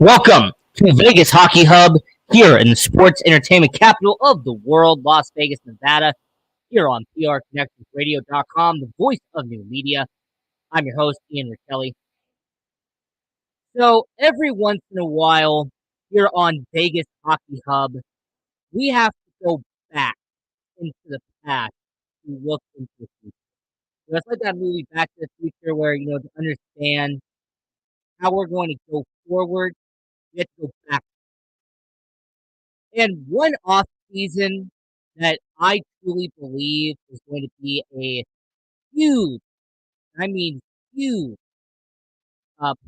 Welcome to Vegas Hockey Hub here in the sports entertainment capital of the world, Las Vegas, Nevada, here on PRConnectionsRadio.com, the voice of new media. I'm your host, Ian Rachiele. So every once in a while, here on Vegas Hockey Hub, we have to go back into the past to look into the future. It's like that movie Back to the Future where, to understand how we're going to go forward, we have to go back. And one off season that I truly believe is going to be a huge, I mean huge,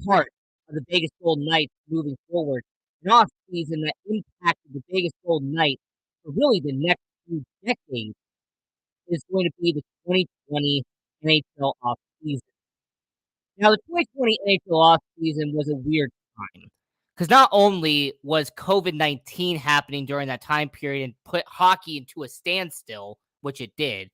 part of the Vegas Golden Knights moving forward. An off season that impacted the Vegas Golden Knights for really the next few decades is going to be the 2020 NHL off season. Now, the 2020 NHL off season was a weird time because not only was COVID-19 happening during that time period and put hockey into a standstill, which it did,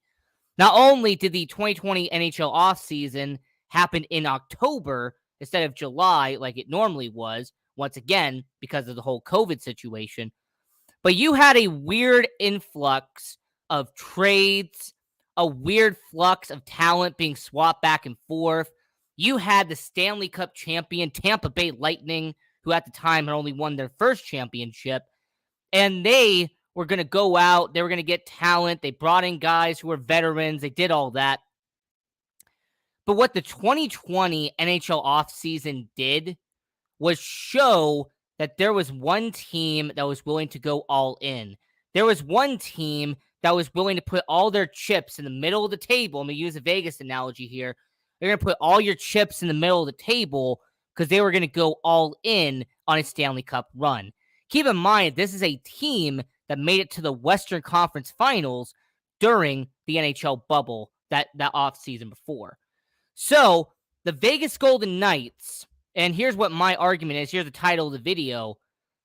not only did the 2020 NHL offseason happen in October instead of July like it normally was, once again, because of the whole COVID situation, but you had a weird influx of trades, a weird flux of talent being swapped back and forth. You had the Stanley Cup champion Tampa Bay Lightning, who at the time had only won their first championship, and they were going to go out. They were going to get talent. They brought in guys who were veterans. They did all that. But what the 2020 NHL offseason did was show that there was one team that was willing to go all in. There was one team that was willing to put all their chips in the middle of the table. I'm going to use a Vegas analogy here. They're going to put all your chips in the middle of the table because they were going to go all in on a Stanley Cup run. Keep in mind, this is a team that made it to the Western Conference Finals during the NHL bubble that offseason before. So, the Vegas Golden Knights, and here's what my argument is. Here's the title of the video.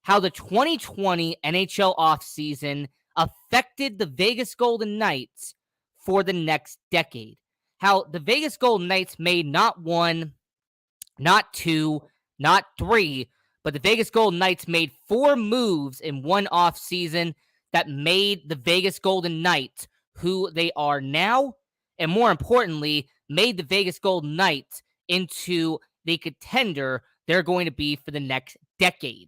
How the 2020 NHL offseason affected the Vegas Golden Knights for the next decade. How the Vegas Golden Knights made not one, not two, not three, but the Vegas Golden Knights made 4 moves in one offseason that made the Vegas Golden Knights who they are now, and more importantly, made the Vegas Golden Knights into the contender they're going to be for the next decade.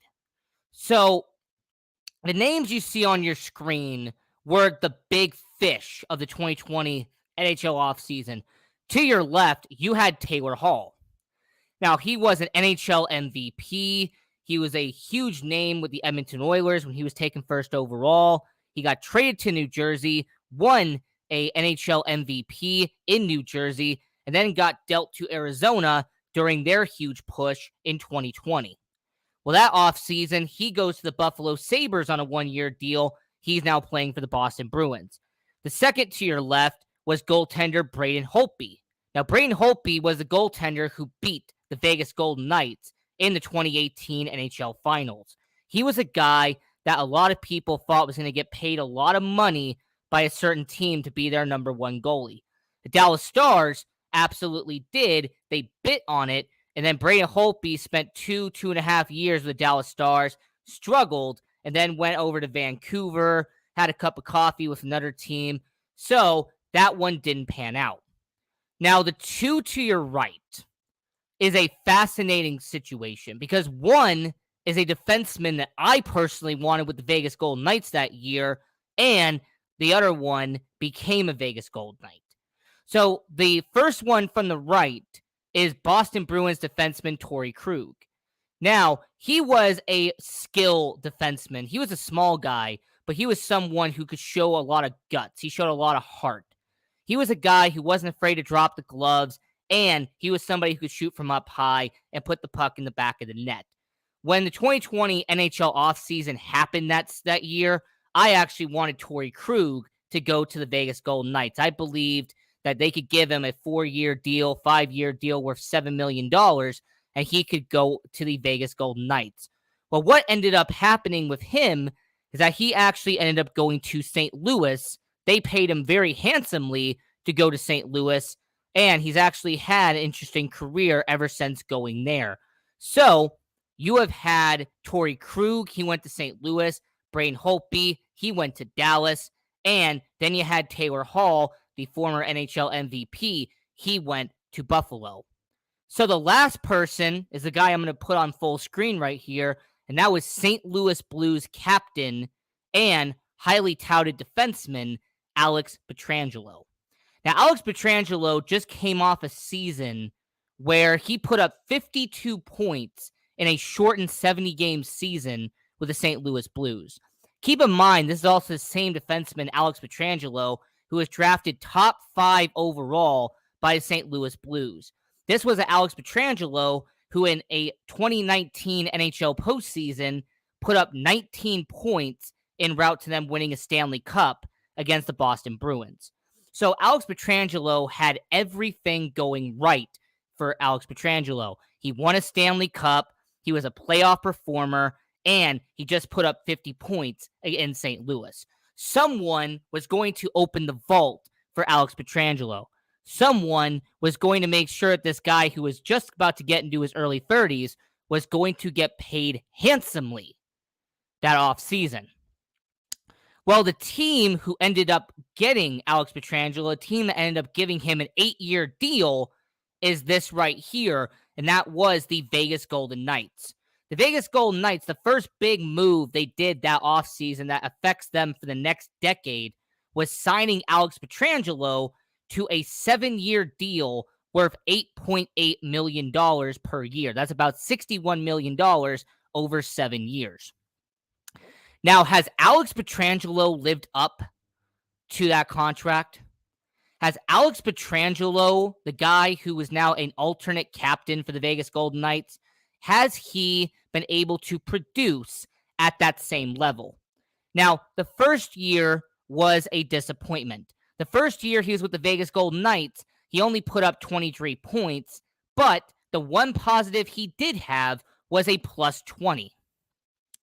So, the names you see on your screen were the big fish of the 2020 NHL offseason. To your left, you had Taylor Hall. Now, he was an NHL MVP. He was a huge name with the Edmonton Oilers when he was taken first overall. He got traded to New Jersey, won a NHL MVP in New Jersey, and then got dealt to Arizona during their huge push in 2020. Well, that offseason, he goes to the Buffalo Sabres on a 1-year deal. He's now playing for the Boston Bruins. The second to your left was goaltender Braden Holtby. Now, Braden Holtby was the goaltender who beat the Vegas Golden Knights in the 2018 NHL Finals. He was a guy that a lot of people thought was going to get paid a lot of money by a certain team to be their number one goalie. The Dallas Stars absolutely did. They bit on it, and then Braden Holtby spent 2.5 years with the Dallas Stars, struggled, and then went over to Vancouver, had a cup of coffee with another team. So that one didn't pan out. Now, the two to your right is a fascinating situation because one is a defenseman that I personally wanted with the Vegas Golden Knights that year, and the other one became a Vegas Golden Knight. So the first one from the right is Boston Bruins defenseman Torrey Krug. Now, he was a skill defenseman. He was a small guy, but he was someone who could show a lot of guts. He showed a lot of heart. He was a guy who wasn't afraid to drop the gloves, and he was somebody who could shoot from up high and put the puck in the back of the net. When the 2020 NHL offseason happened that year, I actually wanted Torrey Krug to go to the Vegas Golden Knights. I believed that they could give him a 4-year deal, 5-year deal worth $7 million, and he could go to the Vegas Golden Knights. Well, what ended up happening with him is that he actually ended up going to St. Louis. They paid him very handsomely to go to St. Louis, and he's actually had an interesting career ever since going there. So, you have had Torrey Krug, he went to St. Louis, Braden Holtby, he went to Dallas, and then you had Taylor Hall, the former NHL MVP, he went to Buffalo. So the last person is the guy I'm going to put on full screen right here, and that was St. Louis Blues captain and highly touted defenseman Alex Pietrangelo. Now, Alex Pietrangelo just came off a season where he put up 52 points in a shortened 70-game season with the St. Louis Blues. Keep in mind, this is also the same defenseman, Alex Pietrangelo, who was drafted top 5 overall by the St. Louis Blues. This was Alex Pietrangelo, who in a 2019 NHL postseason put up 19 points en route to them winning a Stanley Cup against the Boston Bruins. So Alex Pietrangelo had everything going right for Alex Pietrangelo. He won a Stanley Cup, he was a playoff performer, and he just put up 50 points in St. Louis. Someone was going to open the vault for Alex Pietrangelo. Someone was going to make sure that this guy who was just about to get into his early 30s was going to get paid handsomely that offseason. Well, the team who ended up getting Alex Pietrangelo, a team that ended up giving him an 8-year deal, is this right here, and that was the Vegas Golden Knights. The Vegas Golden Knights, the first big move they did that offseason that affects them for the next decade was signing Alex Pietrangelo to a 7-year deal worth $8.8 million per year. That's about $61 million over 7 years. Now, has Alex Pietrangelo lived up to that contract? Has Alex Pietrangelo, the guy who is now an alternate captain for the Vegas Golden Knights, has he been able to produce at that same level? Now, the first year was a disappointment. The first year he was with the Vegas Golden Knights, he only put up 23 points, but the one positive he did have was a plus 20.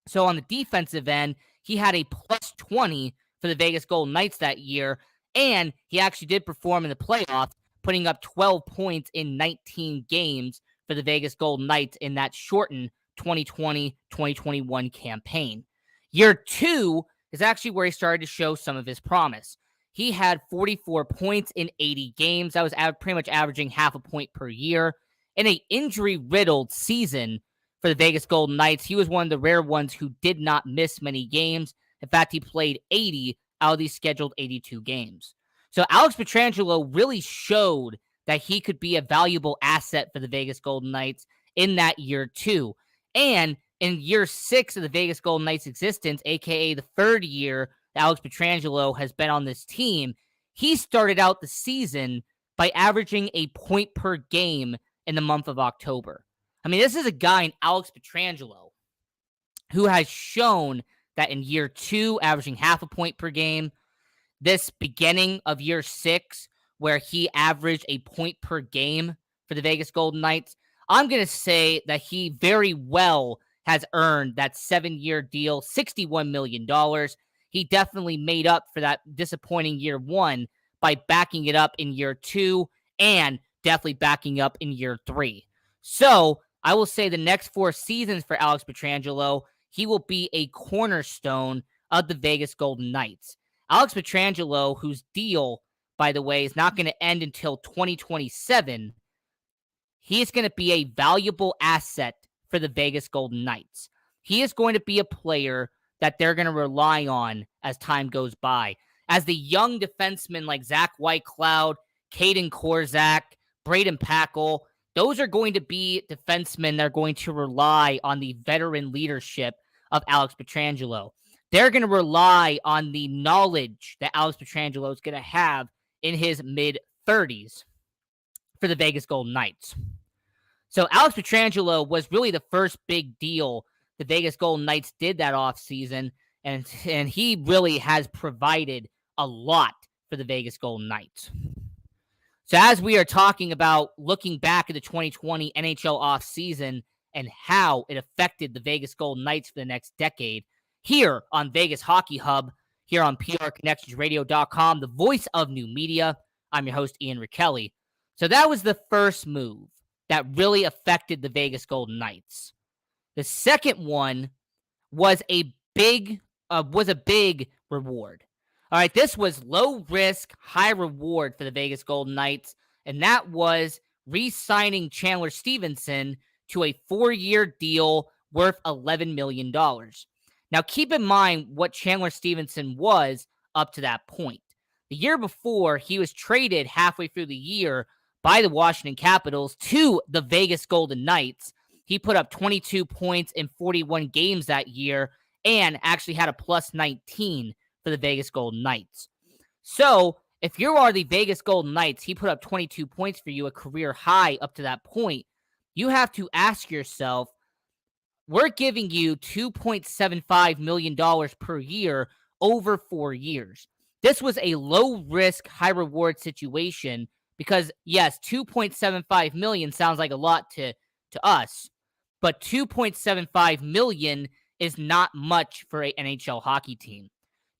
So on the defensive end, he had a plus 20 for the Vegas Golden Knights that year, and he actually did perform in the playoffs, putting up 12 points in 19 games for the Vegas Golden Knights in that shortened 2020-2021 campaign. Year 2 is actually where he started to show some of his promise. He had 44 points in 80 games. That was pretty much averaging half a point per year. In an injury-riddled season for the Vegas Golden Knights, he was one of the rare ones who did not miss many games. In fact, he played 80 out of these scheduled 82 games. So Alex Pietrangelo really showed that he could be a valuable asset for the Vegas Golden Knights in that year 2. And in year 6 of the Vegas Golden Knights' existence, aka the third year that Alex Pietrangelo has been on this team, he started out the season by averaging a point per game in the month of October. I mean, this is a guy in Alex Pietrangelo who has shown that in year 2, averaging half a point per game, this beginning of year 6, where he averaged a point per game for the Vegas Golden Knights, I'm going to say that he very well has earned that 7-year deal, $61 million. He definitely made up for that disappointing year 1 by backing it up in year 2 and definitely backing up in year 3. So I will say the next 4 seasons for Alex Pietrangelo, he will be a cornerstone of the Vegas Golden Knights. Alex Pietrangelo, whose deal, by the way, is not going to end until 2027, he is going to be a valuable asset for the Vegas Golden Knights. He is going to be a player that they're going to rely on as time goes by. As the young defensemen like Zach Whitecloud, Caden Korzak, Braden Packle, those are going to be defensemen that are going to rely on the veteran leadership of Alex Pietrangelo. They're going to rely on the knowledge that Alex Pietrangelo is going to have in his mid-30s for the Vegas Golden Knights. So Alex Pietrangelo was really the first big deal the Vegas Golden Knights did that offseason, and he really has provided a lot for the Vegas Golden Knights. So as we are talking about looking back at the 2020 NHL offseason and how it affected the Vegas Golden Knights for the next decade, here on Vegas Hockey Hub, here on PRConnectionsRadio.com, the voice of new media, I'm your host, Ian Rachiele. So that was the first move that really affected the Vegas Golden Knights. The second one was a big reward. All right, this was low risk, high reward for the Vegas Golden Knights, and that was re-signing Chandler Stevenson to a 4-year deal worth $11 million. Now, keep in mind what Chandler Stevenson was up to that point. The year before, he was traded halfway through the year by the Washington Capitals to the Vegas Golden Knights. He put up 22 points in 41 games that year and actually had a plus 19 for the Vegas Golden Knights. So, if you are the Vegas Golden Knights, he put up 22 points for you, a career high up to that point. You have to ask yourself, we're giving you $2.75 million per year over 4 years. This was a low risk, high reward situation because, yes, $2.75 million sounds like a lot to us, but $2.75 million is not much for an NHL hockey team.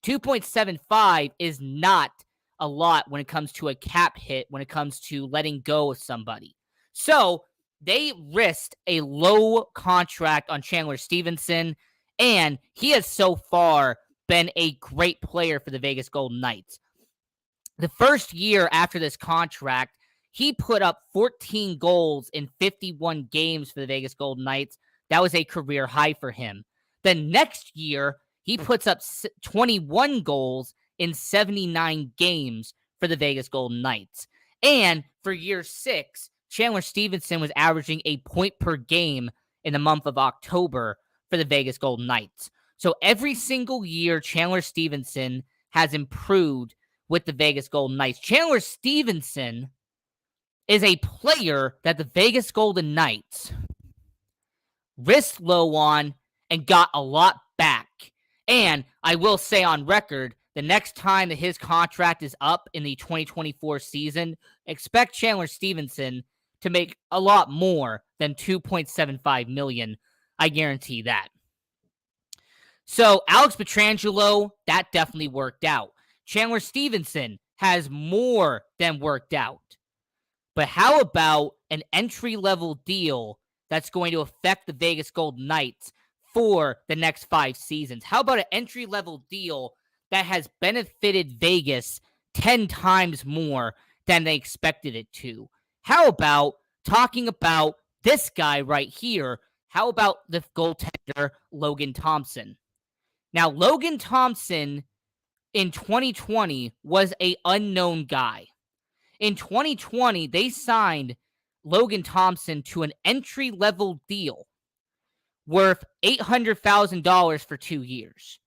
2.75 is not a lot when it comes to a cap hit, when it comes to letting go of somebody. So they risked a low contract on Chandler Stevenson, and he has so far been a great player for the Vegas Golden Knights. The first year after this contract, he put up 14 goals in 51 games for the Vegas Golden Knights. That was a career high for him. The next year, he puts up 21 goals in 79 games for the Vegas Golden Knights. And for year 6, Chandler Stevenson was averaging a point per game in the month of October for the Vegas Golden Knights. So every single year, Chandler Stevenson has improved with the Vegas Golden Knights. Chandler Stevenson is a player that the Vegas Golden Knights risked low on and got a lot back. And I will say on record, the next time that his contract is up in the 2024 season, expect Chandler Stevenson to make a lot more than $2.75 million. I guarantee that. So Alex Pietrangelo, that definitely worked out. Chandler Stevenson has more than worked out. But how about an entry-level deal that's going to affect the Vegas Golden Knights for the next 5 seasons? How about an entry-level deal that has benefited Vegas 10 times more than they expected it to? How about talking about this guy right here? How about the goaltender, Logan Thompson? Now, Logan Thompson in 2020 was an unknown guy. In 2020, they signed Logan Thompson to an entry-level deal worth $800,000 for 2 years.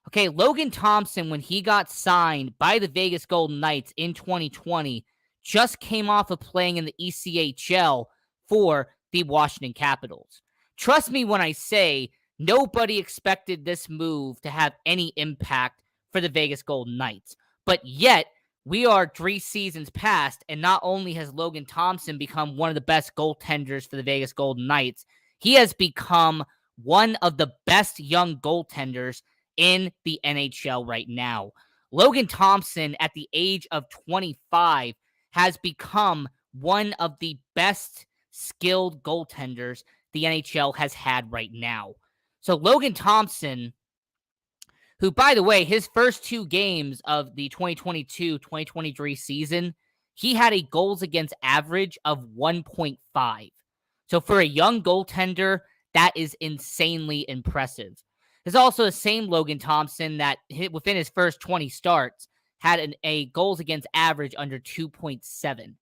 Okay, Logan Thompson, when he got signed by the Vegas Golden Knights in 2020, just came off of playing in the ECHL for the Washington Capitals. Trust me when I say nobody expected this move to have any impact for the Vegas Golden Knights. But yet, we are 3 seasons past, and not only has Logan Thompson become one of the best goaltenders for the Vegas Golden Knights, he has become one of the best young goaltenders in the NHL right now. Logan Thompson, at the age of 25, has become one of the best skilled goaltenders the NHL has had right now. So Logan Thompson, who, by the way, his first 2 games of the 2022-2023 season, he had a goals against average of 1.5. So for a young goaltender, that is insanely impressive. There's also the same Logan Thompson that within his first 20 starts had a goals against average under 2.7.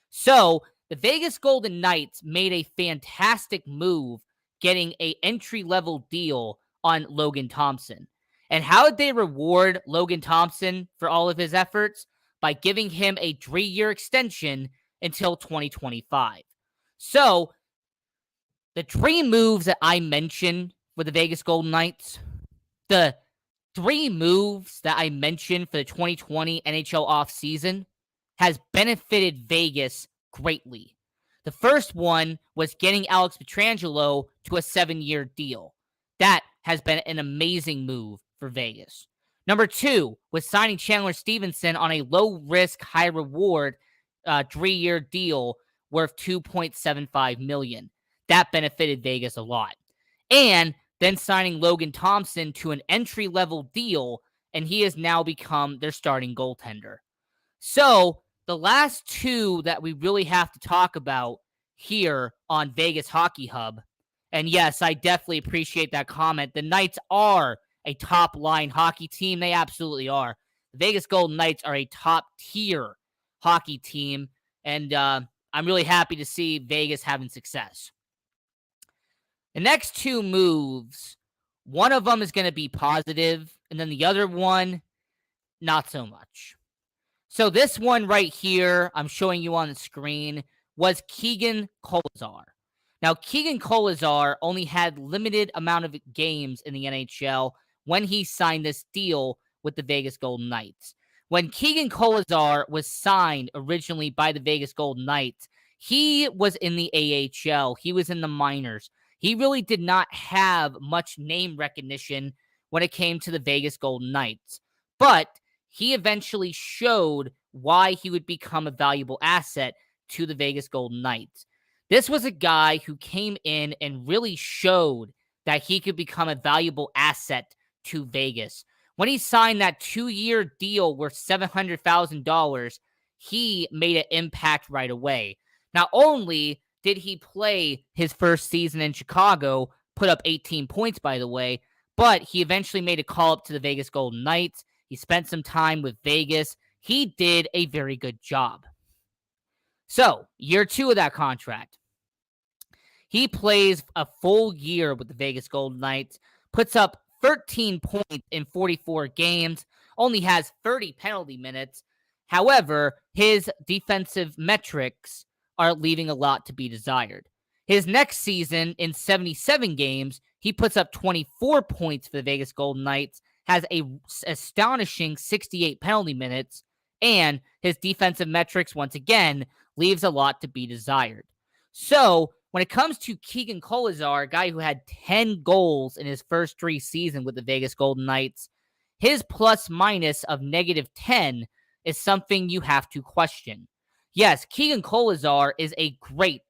So the Vegas Golden Knights made a fantastic move getting an entry-level deal on Logan Thompson. And how did they reward Logan Thompson for all of his efforts? By giving him a 3-year extension until 2025. So the 3 moves that I mentioned for the Vegas Golden Knights, the 3 moves that I mentioned for the 2020 NHL offseason has benefited Vegas greatly. The first one was getting Alex Pietrangelo to a 7-year deal. That has been an amazing move for Vegas. Number 2 was signing Chandler Stevenson on a low-risk, high-reward 3-year deal worth $2.75 million. That benefited Vegas a lot. and then signing Logan Thompson to an entry-level deal, and he has now become their starting goaltender. So the last two that we really have to talk about here on Vegas Hockey Hub, and yes, I definitely appreciate that comment. The Knights are a top line hockey team. They absolutely are. The Vegas Golden Knights are a top tier hockey team, and I'm really happy to see Vegas having success. The next two moves, one of them is going to be positive, and then the other one, not so much. So this one right here, I'm showing you on the screen, was Keegan Kolesar. Now, Keegan Kolesar only had limited amount of games in the NHL when he signed this deal with the Vegas Golden Knights. When Keegan Kolesar was signed originally by the Vegas Golden Knights, he was in the AHL. He was in the minors. He really did not have much name recognition when it came to the Vegas Golden Knights. But he eventually showed why he would become a valuable asset to the Vegas Golden Knights. This was a guy who came in and really showed that he could become a valuable asset to Vegas. When he signed that 2-year deal worth $700,000, he made an impact right away. Not only did he play his first season in Chicago, put up 18 points, by the way, but he eventually made a call up to the Vegas Golden Knights. He spent some time with Vegas. He did a very good job. So, year 2 of that contract. He plays a full year with the Vegas Golden Knights, puts up 13 points in 44 games, only has 30 penalty minutes. However, his defensive metrics are leaving a lot to be desired. His next season, in 77 games, he puts up 24 points for the Vegas Golden Knights, has a astonishing 68 penalty minutes, and his defensive metrics, once again, leaves a lot to be desired. So, when it comes to Keegan Kolesar, a guy who had 10 goals in his first 3 seasons with the Vegas Golden Knights, his plus minus of -10 is something you have to question. Yes, Keegan Kolesar is a great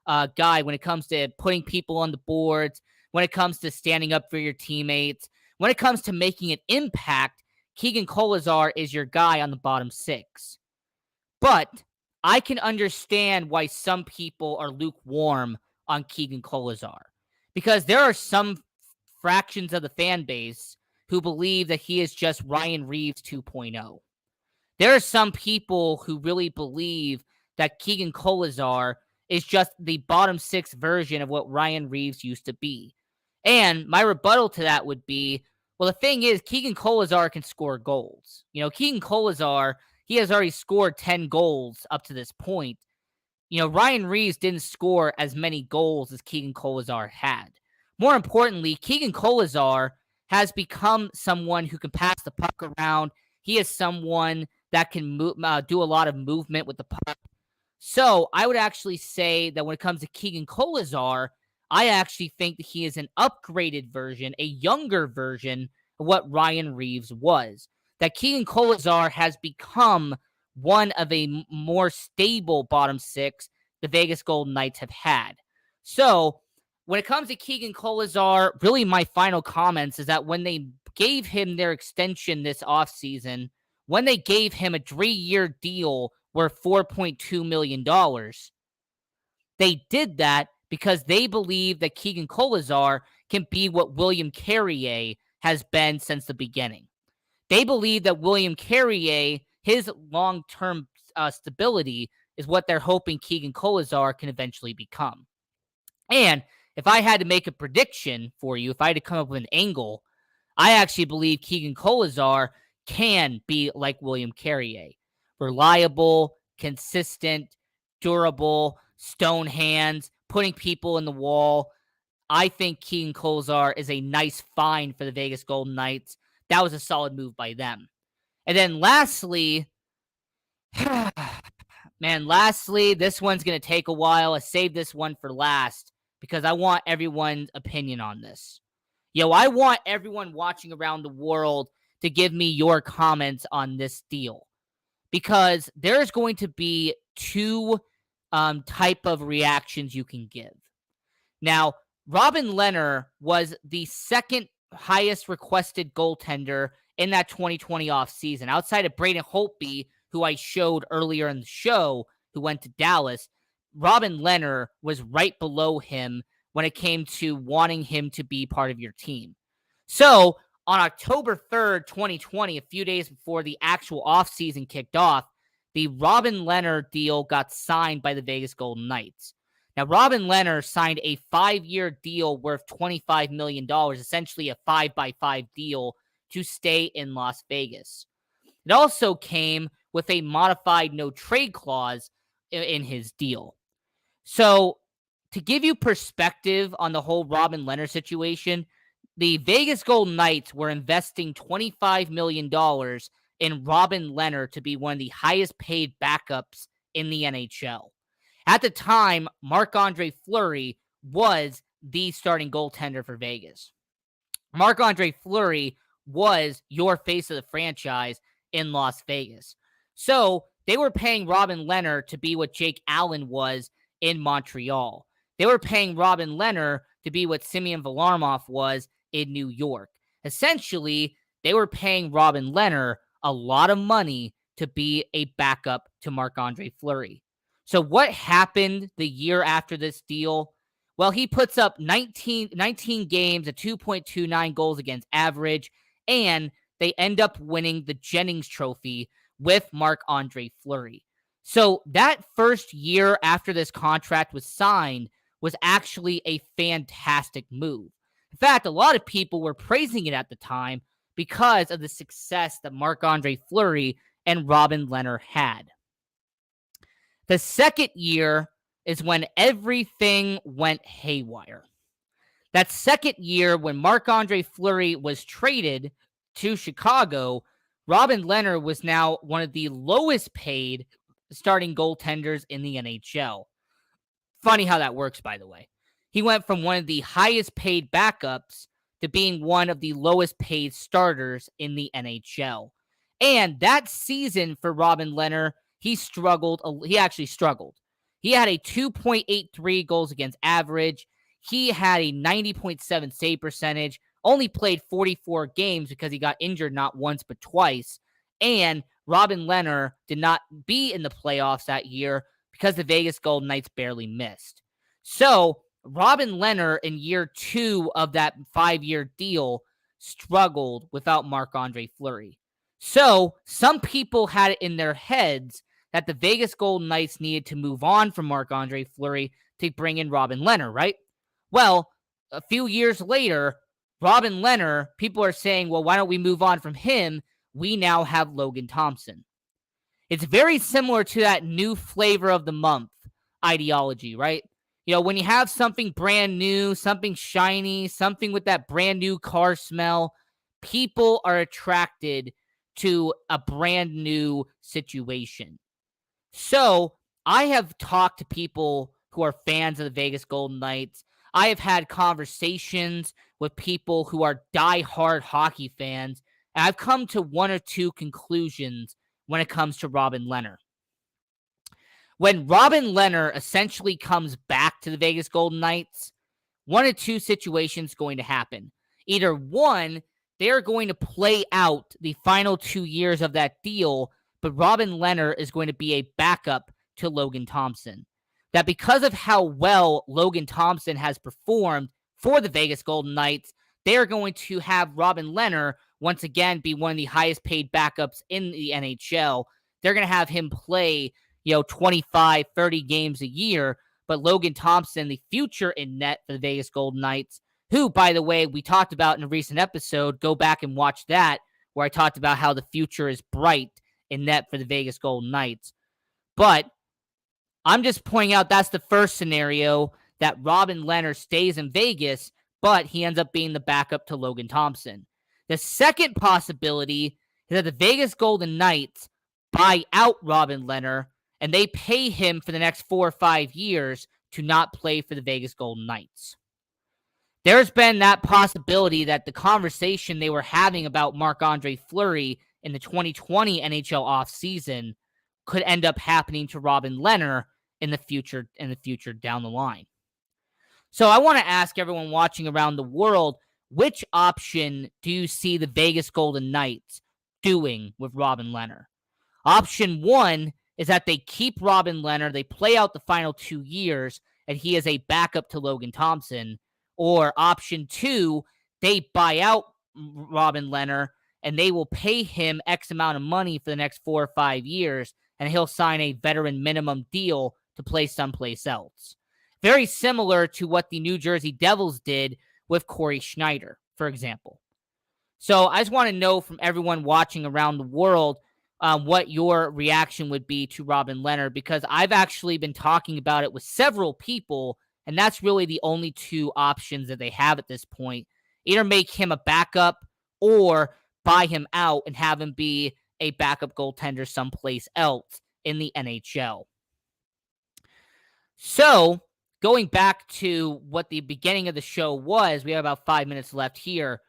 guy when it comes to putting people on the boards, when it comes to standing up for your teammates, when it comes to making an impact. Keegan Kolesar is your guy on the bottom 6. But I can understand why some people are lukewarm on Keegan Kolesar, because there are some fractions of the fan base who believe that he is just Ryan Reaves 2.0. There are some people who really believe that Keegan Kolesar is just the bottom 6 version of what Ryan Reaves used to be. And my rebuttal to that would be, well, the thing is, Keegan Kolesar can score goals. You know, Keegan Kolesar, he has already scored 10 goals up to this point. You know, Ryan Reaves didn't score as many goals as Keegan Kolesar had. More importantly, Keegan Kolesar has become someone who can pass the puck around. He is someone that can do a lot of movement with the puck. So I would actually say that when it comes to Keegan Kolesar, I actually think that he is an upgraded version, a younger version of what Ryan Reaves was. That Keegan Kolesar has become one of a more stable bottom 6 the Vegas Golden Knights have had. So when it comes to Keegan Kolesar, really my final comments is that when they gave him their extension this offseason, when they gave him a 3-year deal worth $4.2 million, they did that because they believe that Keegan Kolesar can be what William Carrier has been since the beginning. They believe that William Carrier, his long-term stability, is what they're hoping Keegan Kolesar can eventually become. And if I had to make a prediction for you, if I had to come up with an angle, I actually believe Keegan Kolesar can be like William Carrier. Reliable, consistent, durable, stone hands, putting people in the wall. I think Keegan Kolesar is a nice find for the Vegas Golden Knights. That was a solid move by them. And then lastly, this one's going to take a while. I saved this one for last because I want everyone's opinion on this. I want everyone watching around the world to give me your comments on this deal, because there's going to be 2 type of reactions you can give. Now, Robin Lehner was the second highest requested goaltender in that 2020 offseason, outside of Braden Holtby, who I showed earlier in the show, who went to Dallas. Robin Lehner was right below him when it came to wanting him to be part of your team. So on October 3rd, 2020, a few days before the actual offseason kicked off, the Robin Lehner deal got signed by the Vegas Golden Knights. Now, Robin Lehner signed a 5-year deal worth $25 million, essentially a 5x5 deal to stay in Las Vegas. It also came with a modified no trade clause in his deal. So, to give you perspective on the whole Robin Lehner situation, the Vegas Golden Knights were investing $25 million in Robin Lehner to be one of the highest paid backups in the NHL. At the time, Marc-Andre Fleury was the starting goaltender for Vegas. Marc-Andre Fleury was your face of the franchise in Las Vegas. So they were paying Robin Lehner to be what Jake Allen was in Montreal. They were paying Robin Lehner to be what Semyon Varlamov was in New York. Essentially, they were paying Robin Lehner a lot of money to be a backup to Marc-Andre Fleury. So what happened the year after this deal? Well, he puts up 19 games, a 2.29 goals against average, and they end up winning the Jennings Trophy with Marc-Andre Fleury. So that first year after this contract was signed was actually a fantastic move. In fact, a lot of people were praising it at the time because of the success that Marc-Andre Fleury and Robin Lehner had. The second year is when everything went haywire. That second year, when Marc-Andre Fleury was traded to Chicago, Robin Lehner was now one of the lowest paid starting goaltenders in the NHL. Funny how that works, by the way. He went from one of the highest paid backups to being one of the lowest paid starters in the NHL. And that season for Robin Lehner, he struggled. He actually struggled. He had a 2.83 goals against average. He had a 90.7 save percentage, only played 44 games because he got injured not once but twice. And Robin Lehner did not be in the playoffs that year because the Vegas Golden Knights barely missed. So Robin Lehner in year 2 of that 5-year deal struggled without Marc-Andre Fleury. So some people had it in their heads that the Vegas Golden Knights needed to move on from Marc-Andre Fleury to bring in Robin Lehner, right? Well, a few years later, Robin Lehner, people are saying, well, why don't we move on from him? We now have Logan Thompson. It's very similar to that new flavor of the month ideology, right? You know, when you have something brand new, something shiny, something with that brand new car smell, people are attracted to a brand new situation. So I have talked to people who are fans of the Vegas Golden Knights. I have had conversations with people who are diehard hockey fans, and I've come to one or two conclusions when it comes to Robin Lehner. When Robin Lehner essentially comes back to the Vegas Golden Knights, one of two situations going to happen. Either one, they're going to play out the final 2 years of that deal, but Robin Lehner is going to be a backup to Logan Thompson. That because of how well Logan Thompson has performed for the Vegas Golden Knights, they're going to have Robin Lehner once again be one of the highest paid backups in the NHL. They're going to have him play, 25, 30 games a year, but Logan Thompson, the future in net for the Vegas Golden Knights, who, by the way, we talked about in a recent episode. Go back and watch that, where I talked about how the future is bright in net for the Vegas Golden Knights. But I'm just pointing out that's the first scenario, that Robin Lehner stays in Vegas, but he ends up being the backup to Logan Thompson. The second possibility is that the Vegas Golden Knights buy out Robin Lehner and they pay him for the next 4 or 5 years to not play for the Vegas Golden Knights. There's been that possibility that the conversation they were having about Marc-Andre Fleury in the 2020 NHL offseason could end up happening to Robin Lehner in the future down the line. So I want to ask everyone watching around the world, which option do you see the Vegas Golden Knights doing with Robin Lehner? Option one is that they keep Robin Lehner, they play out the final 2 years, and he is a backup to Logan Thompson. Or option two, they buy out Robin Lehner and they will pay him X amount of money for the next 4 or 5 years, and he'll sign a veteran minimum deal to play someplace else. Very similar to what the New Jersey Devils did with Corey Schneider, for example. So I just want to know from everyone watching around the world what your reaction would be to Robin Lehner, because I've actually been talking about it with several people, and that's really the only two options that they have at this point. Either make him a backup or buy him out and have him be a backup goaltender someplace else in the NHL. So going back to what the beginning of the show was, we have about 5 minutes left here.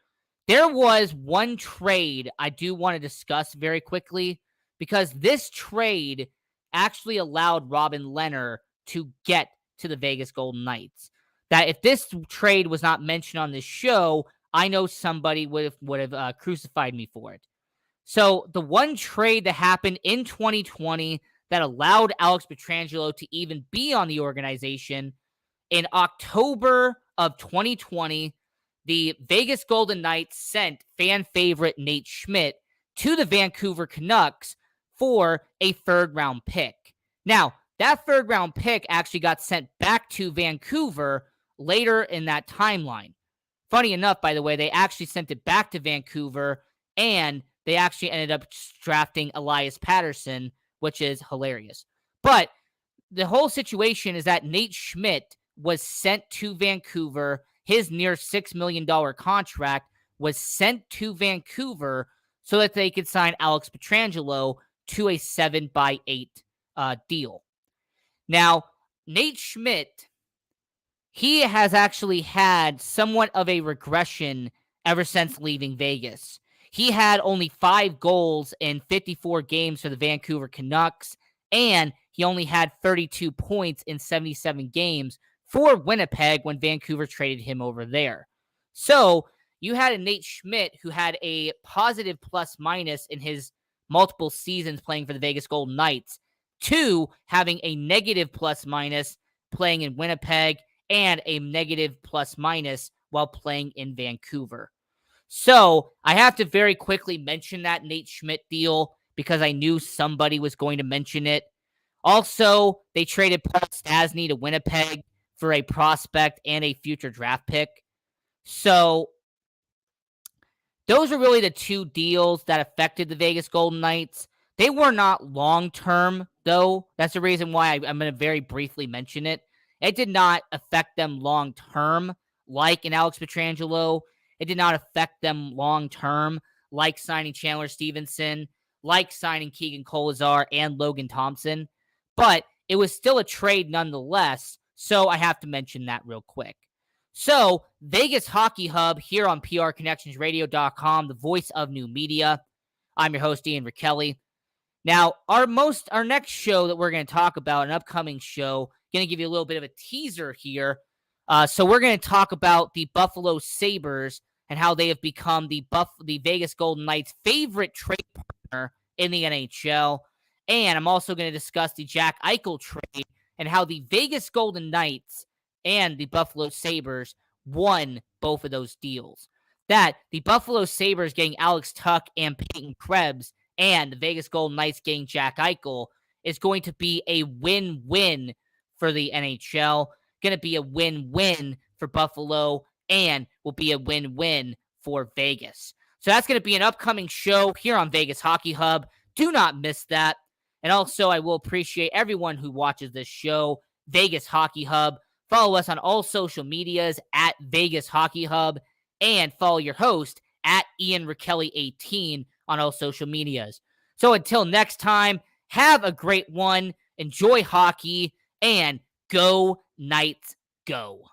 There was one trade I do want to discuss very quickly, because this trade actually allowed Robin Lehner to get to the Vegas Golden Knights. That if this trade was not mentioned on this show, I know somebody would have crucified me for it. So the one trade that happened in 2020 that allowed Alex Pietrangelo to even be on the organization, in October of 2020, the Vegas Golden Knights sent fan favorite Nate Schmidt to the Vancouver Canucks for a third-round pick. Now, that third-round pick actually got sent back to Vancouver later in that timeline. Funny enough, by the way, they actually sent it back to Vancouver, and they actually ended up drafting Elias Patterson, which is hilarious. But the whole situation is that Nate Schmidt was sent to Vancouver. His near $6 million contract was sent to Vancouver so that they could sign Alex Pietrangelo to a 7x8 deal. Now, Nate Schmidt, he has actually had somewhat of a regression ever since leaving Vegas. He had only 5 goals in 54 games for the Vancouver Canucks, and he only had 32 points in 77 games for Winnipeg when Vancouver traded him over there. So you had a Nate Schmidt who had a positive plus-minus in his multiple seasons playing for the Vegas Golden Knights, to having a negative plus-minus playing in Winnipeg and a negative plus-minus while playing in Vancouver. So I have to very quickly mention that Nate Schmidt deal because I knew somebody was going to mention it. Also, they traded Paul Stastny to Winnipeg for a prospect and a future draft pick. So those are really the two deals that affected the Vegas Golden Knights. They were not long-term, though. That's the reason why I'm going to very briefly mention it. It did not affect them long-term like in Alex Pietrangelo. It did not affect them long-term like signing Chandler Stevenson, like signing Keegan Kolazar and Logan Thompson. But it was still a trade nonetheless, so I have to mention that real quick. So, Vegas Hockey Hub here on PRConnectionsRadio.com, the voice of new media. I'm your host, Ian Rachiele. Now, our next show that we're going to talk about, an upcoming show, going to give you a little bit of a teaser here. So we're going to talk about the Buffalo Sabres and how they have become the Vegas Golden Knights' favorite trade partner in the NHL. And I'm also going to discuss the Jack Eichel trade and how the Vegas Golden Knights and the Buffalo Sabres won both of those deals. That the Buffalo Sabres getting Alex Tuch and Peyton Krebs and the Vegas Golden Knights getting Jack Eichel is going to be a win-win for the NHL. Going to be a win-win for Buffalo and will be a win-win for Vegas. So that's going to be an upcoming show here on Vegas Hockey Hub. Do not miss that. And also, I will appreciate everyone who watches this show, Vegas Hockey Hub. Follow us on all social medias at Vegas Hockey Hub, and follow your host at Ian Rachiele 18 on all social medias. So until next time, have a great one, enjoy hockey, and go Knights, go.